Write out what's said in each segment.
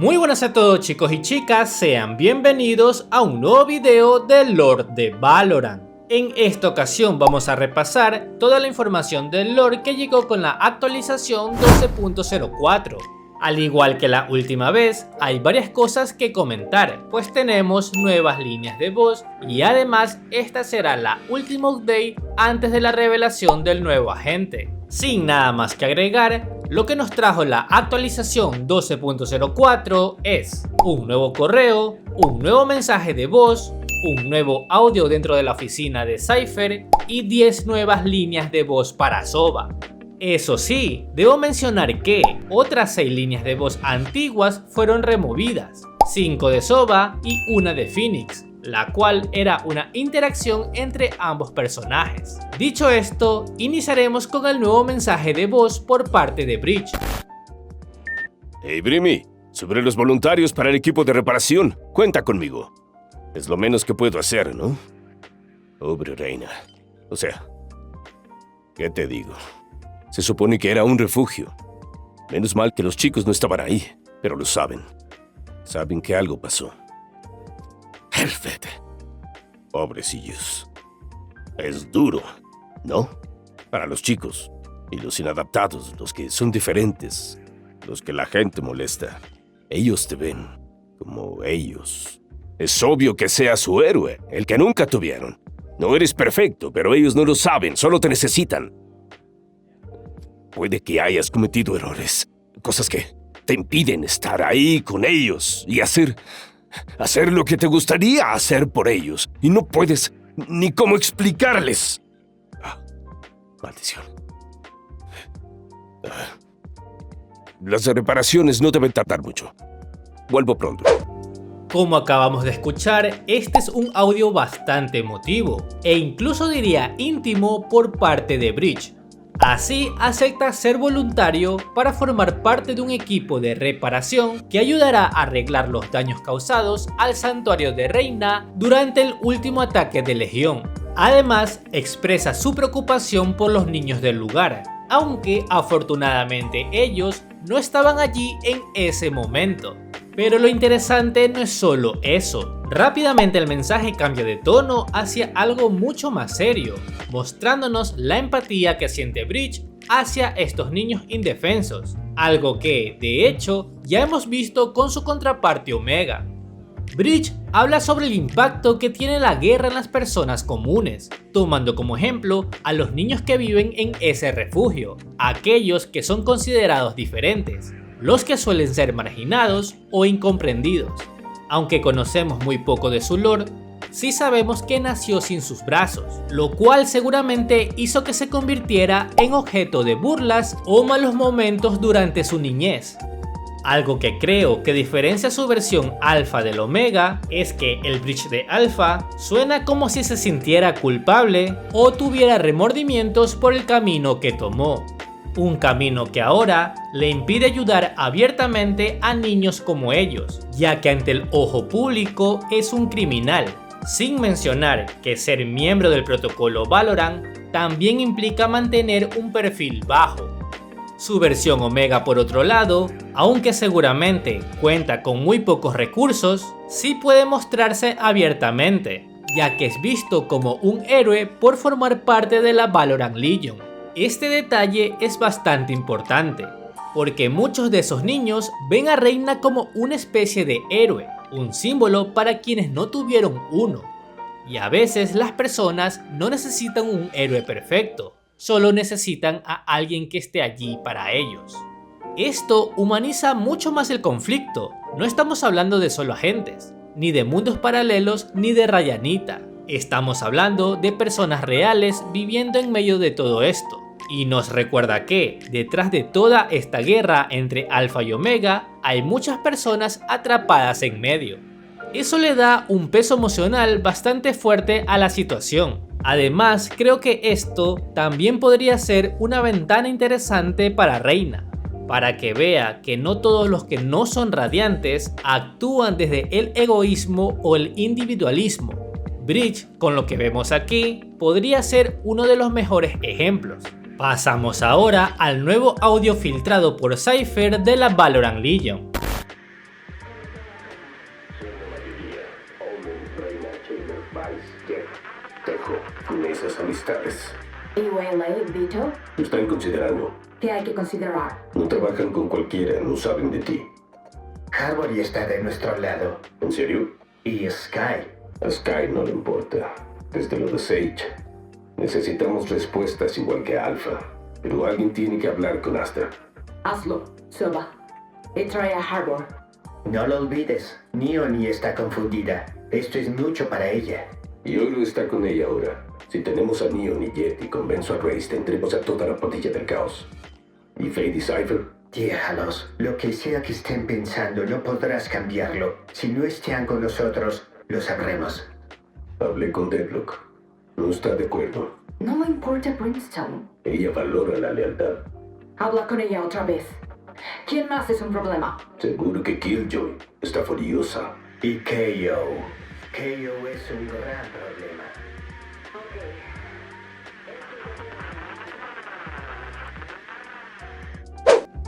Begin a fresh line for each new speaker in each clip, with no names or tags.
Muy buenas a todos chicos y chicas, sean bienvenidos a un nuevo video del lore de Valorant. En esta ocasión vamos a repasar toda la información del lore que llegó con la actualización 12.04. Al igual que la última vez, hay varias cosas que comentar, pues tenemos nuevas líneas de voz y además esta será la última update antes de la revelación del nuevo agente. Sin nada más que agregar, lo que nos trajo la actualización 12.04 es un nuevo correo, un nuevo mensaje de voz, un nuevo audio dentro de la oficina de Cypher y 10 nuevas líneas de voz para Sova. Eso sí, debo mencionar que otras 6 líneas de voz antiguas fueron removidas, 5 de Sova y una de Phoenix, la cual era una interacción entre ambos personajes. Dicho esto, iniciaremos con el nuevo mensaje de voz por parte de Breach.
Hey Brimmy, sobre los voluntarios para el equipo de reparación, cuenta conmigo. Es lo menos que puedo hacer, ¿no? Pobre reina. O sea, ¿qué te digo? Se supone que era un refugio. Menos mal que los chicos no estaban ahí, pero lo saben. Saben que algo pasó. Helvet. Pobrecillos. Es duro, ¿no? Para los chicos y los inadaptados, los que son diferentes, los que la gente molesta. Ellos te ven como ellos. Es obvio que seas su héroe, el que nunca tuvieron. No eres perfecto, pero ellos no lo saben, solo te necesitan. Puede que hayas cometido errores, cosas que te impiden estar ahí con ellos y hacer lo que te gustaría hacer por ellos. Y no puedes ni cómo explicarles. Maldición. Las reparaciones no deben tardar mucho. Vuelvo pronto.
Como acabamos de escuchar, este es un audio bastante emotivo e incluso diría íntimo por parte de Breach. Así acepta ser voluntario para formar parte de un equipo de reparación que ayudará a arreglar los daños causados al santuario de Reina durante el último ataque de Legión. Además, expresa su preocupación por los niños del lugar, aunque afortunadamente ellos no estaban allí en ese momento. Pero lo interesante no es solo eso. Rápidamente el mensaje cambia de tono hacia algo mucho más serio, mostrándonos la empatía que siente Breach hacia estos niños indefensos, algo que, de hecho, ya hemos visto con su contraparte Omega. Breach habla sobre el impacto que tiene la guerra en las personas comunes, tomando como ejemplo a los niños que viven en ese refugio, aquellos que son considerados diferentes, los que suelen ser marginados o incomprendidos. Aunque conocemos muy poco de su lore, sí sabemos que nació sin sus brazos, lo cual seguramente hizo que se convirtiera en objeto de burlas o malos momentos durante su niñez. Algo que creo que diferencia su versión alfa del Omega es que el Breach de alfa suena como si se sintiera culpable o tuviera remordimientos por el camino que tomó. Un camino que ahora le impide ayudar abiertamente a niños como ellos, ya que ante el ojo público es un criminal, sin mencionar que ser miembro del protocolo Valorant también implica mantener un perfil bajo. Su versión Omega, por otro lado, aunque seguramente cuenta con muy pocos recursos, sí puede mostrarse abiertamente, ya que es visto como un héroe por formar parte de la Valorant Legion. Este detalle es bastante importante, porque muchos de esos niños ven a Reina como una especie de héroe, un símbolo para quienes no tuvieron uno. Y a veces las personas no necesitan un héroe perfecto, solo necesitan a alguien que esté allí para ellos. Esto humaniza mucho más el conflicto, no estamos hablando de solo agentes, ni de mundos paralelos ni de Rayanita. Estamos hablando de personas reales viviendo en medio de todo esto. Y nos recuerda que, detrás de toda esta guerra entre Alpha y Omega, hay muchas personas atrapadas en medio. Eso le da un peso emocional bastante fuerte a la situación. Además, creo que esto también podría ser una ventana interesante para Reina, para que vea que no todos los que no son radiantes actúan desde el egoísmo o el individualismo. Breach, con lo que vemos aquí, podría ser uno de los mejores ejemplos. Pasamos ahora al nuevo audio filtrado por Cypher de la Valorant Legion.
Jack, Tejo, con esas amistades.
¿Y Waylay, Vito?
Lo están considerando.
¿Qué hay que considerar?
No trabajan con cualquiera, no saben de ti.
Harvard está de nuestro lado.
¿En serio?
Y Sky.
A Sky no le importa. Desde lo de Sage. Necesitamos respuestas igual que a Alpha. Pero alguien tiene que hablar con Astra.
Hazlo, Soba. Y trae a Harbor.
No lo olvides, Neon está confundida. Esto es mucho para ella.
Y Oro está con ella ahora. Si tenemos a Neon y Jet y convenzo a Race, tendremos a toda la patilla del caos. ¿Y Fade y Cypher?
Déjalos. Lo que sea que estén pensando, no podrás cambiarlo. Si no están con nosotros, lo sabremos.
Hablé con Deadlock. No está de acuerdo.
No me importa Brimstone.
Ella valora la lealtad.
Habla con ella otra vez. ¿Quién más es un problema?
Seguro que Killjoy está furiosa.
Y KO. KO es un gran problema.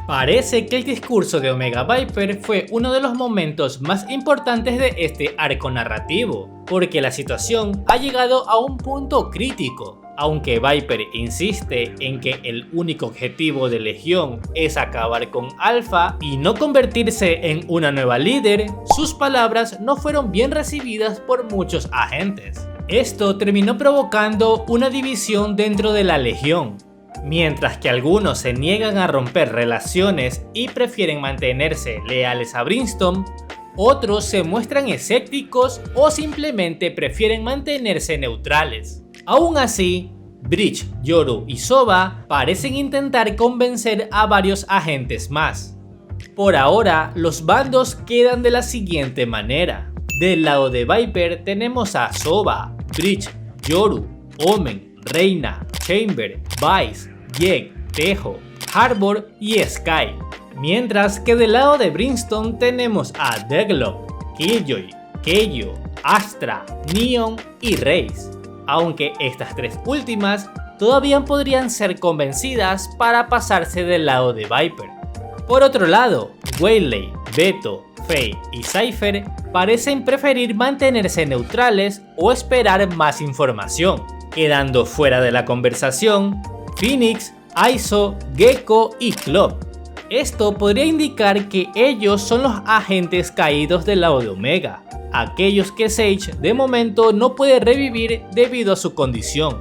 Parece que el discurso de Omega Viper fue uno de los momentos más importantes de este arco narrativo, porque la situación ha llegado a un punto crítico. Aunque Viper insiste en que el único objetivo de Legión es acabar con Alpha y no convertirse en una nueva líder, sus palabras no fueron bien recibidas por muchos agentes. Esto terminó provocando una división dentro de la Legión. Mientras que algunos se niegan a romper relaciones y prefieren mantenerse leales a Brimstone, otros se muestran escépticos o simplemente prefieren mantenerse neutrales. Aún así, Breach, Yoru y Soba parecen intentar convencer a varios agentes más. Por ahora, los bandos quedan de la siguiente manera. Del lado de Viper tenemos a Soba, Breach, Yoru, Omen, Reina, Chamber, Vice, Jack, Tejo, Harbor y Sky. Mientras que del lado de Brimstone tenemos a Deadlock, Killjoy, Keio, Astra, Neon y Raze. Aunque estas tres últimas todavía podrían ser convencidas para pasarse del lado de Viper. Por otro lado, Waylay, Beto, Faye y Cypher parecen preferir mantenerse neutrales o esperar más información, quedando fuera de la conversación Phoenix, Aizo, Gecko y Club. Esto podría indicar que ellos son los agentes caídos del lado de Omega, aquellos que Sage de momento no puede revivir debido a su condición.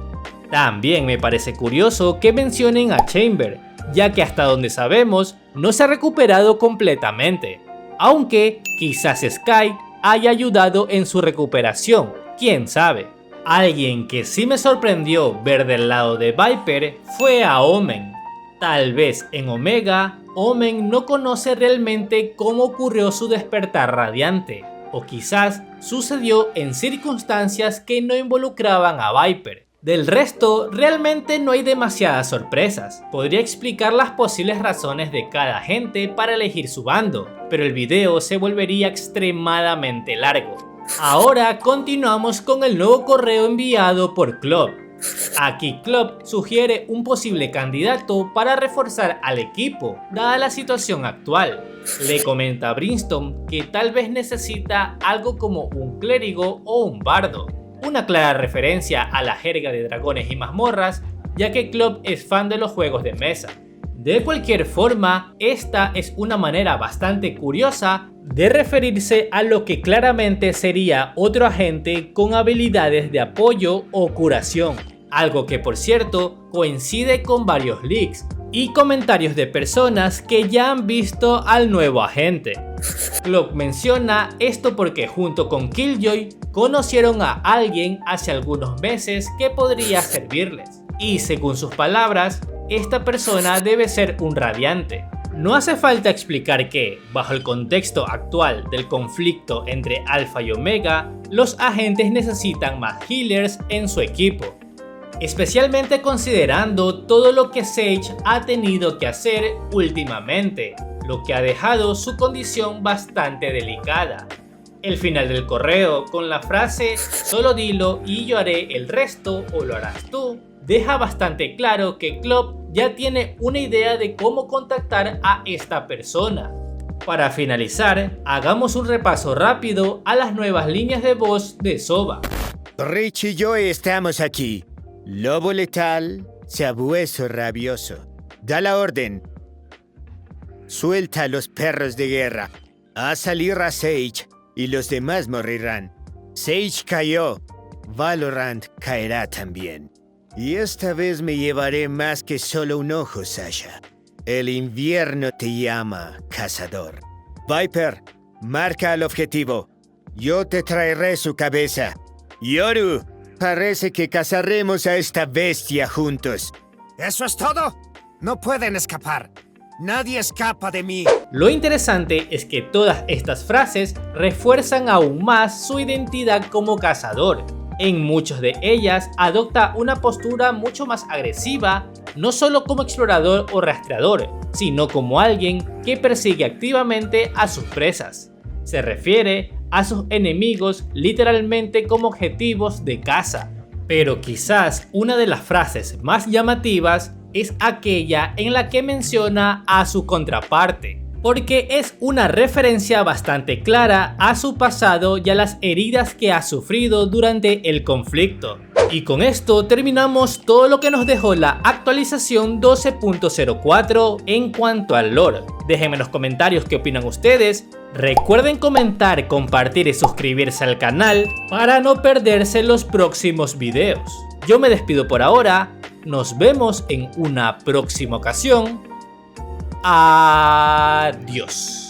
También me parece curioso que mencionen a Chamber, ya que hasta donde sabemos no se ha recuperado completamente, aunque quizás Sky haya ayudado en su recuperación, quién sabe. Alguien que sí me sorprendió ver del lado de Viper fue a Omen. Tal vez en Omega, Omen no conoce realmente cómo ocurrió su despertar radiante, o quizás sucedió en circunstancias que no involucraban a Viper. Del resto, realmente no hay demasiadas sorpresas. Podría explicar las posibles razones de cada agente para elegir su bando, pero el video se volvería extremadamente largo. Ahora continuamos con el nuevo correo enviado por Club. Aquí Club sugiere un posible candidato para reforzar al equipo, dada la situación actual. Le comenta a Brimstone que tal vez necesita algo como un clérigo o un bardo, una clara referencia a la jerga de dragones y mazmorras, ya que Club es fan de los juegos de mesa. De cualquier forma, esta es una manera bastante curiosa de referirse a lo que claramente sería otro agente con habilidades de apoyo o curación, algo que por cierto coincide con varios leaks y comentarios de personas que ya han visto al nuevo agente. Club menciona esto porque junto con Killjoy conocieron a alguien hace algunos meses que podría servirles, y según sus palabras, esta persona debe ser un radiante. No hace falta explicar que, bajo el contexto actual del conflicto entre Alpha y Omega, los agentes necesitan más healers en su equipo, especialmente considerando todo lo que Sage ha tenido que hacer últimamente, lo que ha dejado su condición bastante delicada. El final del correo, con la frase "solo dilo y yo haré el resto o lo harás tú", deja bastante claro que Club ya tiene una idea de cómo contactar a esta persona. Para finalizar, hagamos un repaso rápido a las nuevas líneas de voz de Soba.
Breach y yo estamos aquí. Lobo letal, sabueso rabioso. Da la orden. Suelta a los perros de guerra. Haz salir a Sage y los demás morirán. Sage cayó. Valorant caerá también. Y esta vez me llevaré más que solo un ojo, Sasha. El invierno te llama, cazador. Viper, marca el objetivo. Yo te traeré su cabeza. Yoru, parece que cazaremos a esta bestia juntos.
¿Eso es todo? No pueden escapar. Nadie escapa de mí.
Lo interesante es que todas estas frases refuerzan aún más su identidad como cazador. En muchas de ellas adopta una postura mucho más agresiva, no solo como explorador o rastreador, sino como alguien que persigue activamente a sus presas. Se refiere a sus enemigos literalmente como objetivos de caza. Pero quizás una de las frases más llamativas es aquella en la que menciona a su contraparte, porque es una referencia bastante clara a su pasado y a las heridas que ha sufrido durante el conflicto. Y con esto terminamos todo lo que nos dejó la actualización 12.04 en cuanto al lore. Déjenme en los comentarios qué opinan ustedes. Recuerden comentar, compartir y suscribirse al canal para no perderse los próximos videos. Yo me despido por ahora. Nos vemos en una próxima ocasión. Adiós.